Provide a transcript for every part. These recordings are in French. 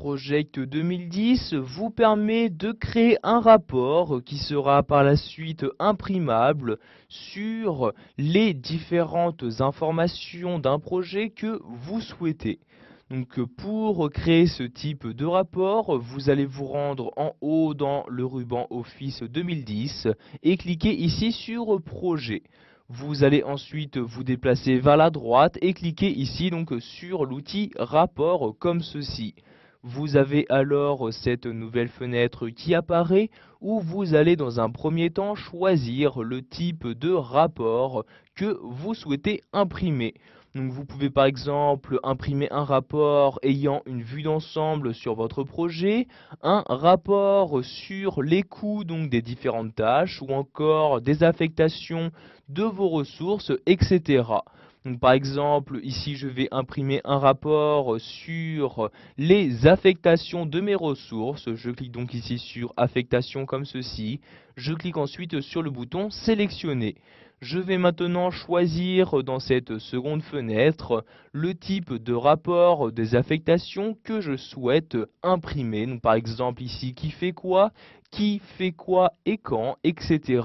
Project 2010 vous permet de créer un rapport qui sera par la suite imprimable sur les différentes informations d'un projet que vous souhaitez. Donc pour créer ce type de rapport, vous allez vous rendre en haut dans le ruban Office 2010 et cliquer ici sur Projet. Vous allez ensuite vous déplacer vers la droite et cliquer ici donc sur l'outil Rapport comme ceci. Vous avez alors cette nouvelle fenêtre qui apparaît où vous allez dans un premier temps choisir le type de rapport que vous souhaitez imprimer. Donc vous pouvez par exemple imprimer un rapport ayant une vue d'ensemble sur votre projet, un rapport sur les coûts donc des différentes tâches ou encore des affectations de vos ressources, etc. Donc, par exemple, ici je vais imprimer un rapport sur les affectations de mes ressources. Je clique donc ici sur affectation comme ceci. Je clique ensuite sur le bouton sélectionner. Je vais maintenant choisir dans cette seconde fenêtre le type de rapport des affectations que je souhaite imprimer. Donc, par exemple ici qui fait quoi et quand, etc.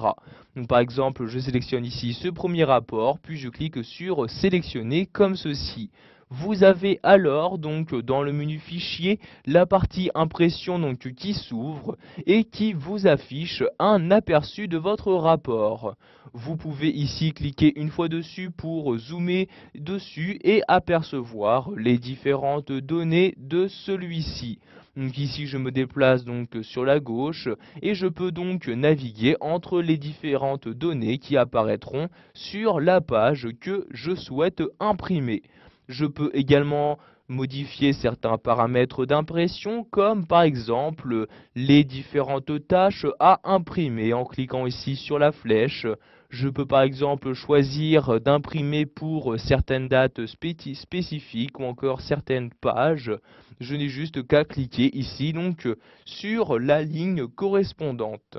Donc, par exemple, je sélectionne ici ce premier rapport, puis je clique sur sélectionner comme ceci. Vous avez alors donc dans le menu fichier la partie impression donc qui s'ouvre et qui vous affiche un aperçu de votre rapport. Vous pouvez ici cliquer une fois dessus pour zoomer dessus et apercevoir les différentes données de celui-ci. Donc ici je me déplace donc sur la gauche et je peux donc naviguer entre les différentes données qui apparaîtront sur la page que je souhaite imprimer. Je peux également modifier certains paramètres d'impression comme par exemple les différentes tâches à imprimer en cliquant ici sur la flèche. Je peux par exemple choisir d'imprimer pour certaines dates spécifiques ou encore certaines pages. Je n'ai juste qu'à cliquer ici donc sur la ligne correspondante.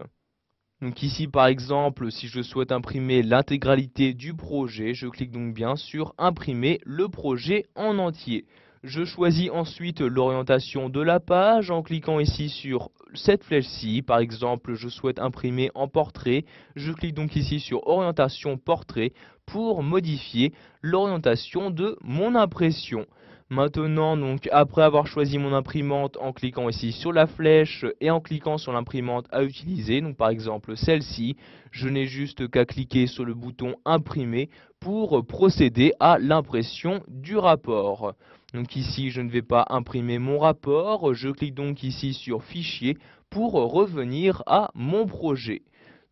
Donc ici par exemple, si je souhaite imprimer l'intégralité du projet, je clique donc bien sur imprimer le projet en entier. Je choisis ensuite l'orientation de la page en cliquant ici sur cette flèche-ci. Par exemple, je souhaite imprimer en portrait. Je clique donc ici sur orientation portrait pour modifier l'orientation de mon impression. Maintenant, donc, après avoir choisi mon imprimante en cliquant ici sur la flèche et en cliquant sur l'imprimante à utiliser, donc par exemple celle-ci, je n'ai juste qu'à cliquer sur le bouton imprimer pour procéder à l'impression du rapport. Donc ici, je ne vais pas imprimer mon rapport, je clique donc ici sur fichier pour revenir à mon projet.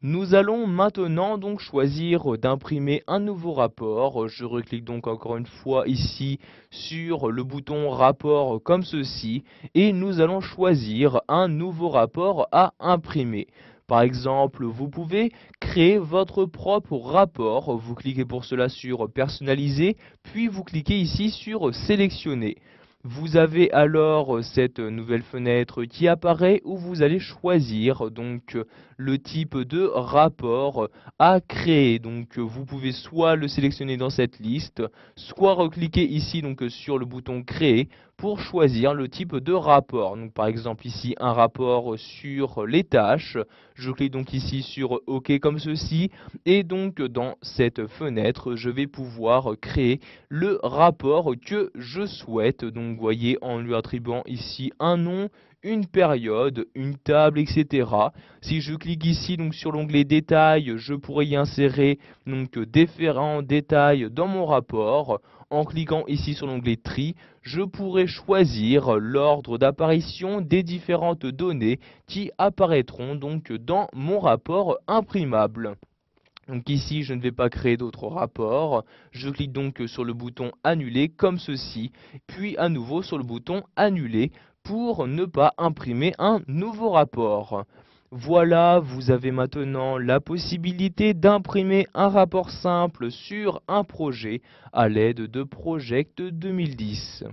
Nous allons maintenant donc choisir d'imprimer un nouveau rapport. Je reclique donc encore une fois ici sur le bouton rapport comme ceci et nous allons choisir un nouveau rapport à imprimer. Par exemple, vous pouvez créer votre propre rapport. Vous cliquez pour cela sur personnaliser, puis vous cliquez ici sur sélectionner. Vous avez alors cette nouvelle fenêtre qui apparaît où vous allez choisir donc le type de rapport à créer. Donc vous pouvez soit le sélectionner dans cette liste, soit recliquer ici donc sur le bouton créer pour choisir le type de rapport. Donc par exemple ici un rapport sur les tâches. Je clique donc ici sur OK comme ceci et donc dans cette fenêtre je vais pouvoir créer le rapport que je souhaite. Donc vous voyez en lui attribuant ici un nom, une période, une table, etc. Si je clique ici donc sur l'onglet détails, je pourrais y insérer donc différents détails dans mon rapport. En cliquant ici sur l'onglet tri, je pourrais choisir l'ordre d'apparition des différentes données qui apparaîtront donc dans mon rapport imprimable. Donc ici, je ne vais pas créer d'autres rapports. Je clique donc sur le bouton annuler comme ceci, puis à nouveau sur le bouton annuler pour ne pas imprimer un nouveau rapport. Voilà, vous avez maintenant la possibilité d'imprimer un rapport simple sur un projet à l'aide de Project 2010.